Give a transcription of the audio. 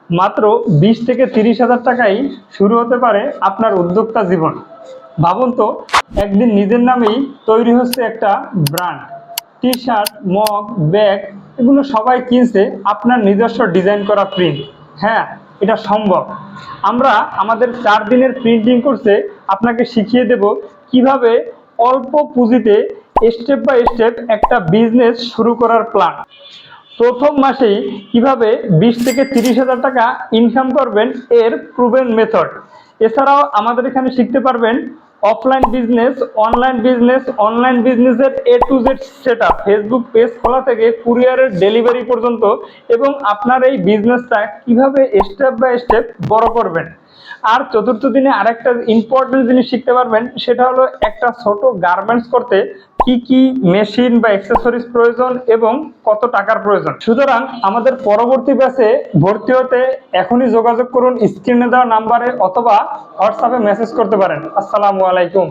মাত্র 20 থেকে 30 হাজার টাকায় শুরু হতে পারে আপনার উদ্যোক্তা জীবন। ভাবুন তো, একদিন নিজের নামেই তৈরি হচ্ছে একটা brand. T shirt, mug, bag এগুলো সবাই কিনছে আপনার নিজস্ব ডিজাইন করা প্রিন্ট। হ্যাঁ, এটা সম্ভব। আমরা আমাদের 4 দিনের প্রিন্টিং কোর্সে আপনাকে শিখিয়ে দেব কিভাবে অল্প পুঁজিতে স্টেপ বাই স্টেপ একটা বিজনেস শুরু করার প্ল্যান। প্রথম মাসেই কিভাবে 20 থেকে 30 হাজার টাকা ইনকাম করবেন এর প্রুভেন মেথড। এছাড়াও আমাদের এখানে শিখতে পারবেন অফলাইন বিজনেস, অনলাইন বিজনেসের A to Z setup, Facebook page খোলা থেকে কুরিয়ারের ডেলিভারি পর্যন্ত, এবং আপনার এই বিজনেসটা কিভাবে স্টেপ বাই স্টেপ বড় করবেন। আর চতুর্থ দিনে আরেকটা ইম্পর্টেন্ট জিনিস শিখতে পারবেন, সেটা হলো একটা ছোট গার্মেন্টস করতে কি কি মেশিন বা অ্যাক্সেসরিজ প্রয়োজন এবং কত টাকার প্রয়োজন। সুতরাং আমাদের পরবর্তী ব্যাচে ভর্তি হতে এখনই যোগাযোগ করুন স্ক্রিনে দেওয়া নাম্বারে, অথবা হোয়াটসঅ্যাপে মেসেজ করতে পারেন। আসসালামু আলাইকুম।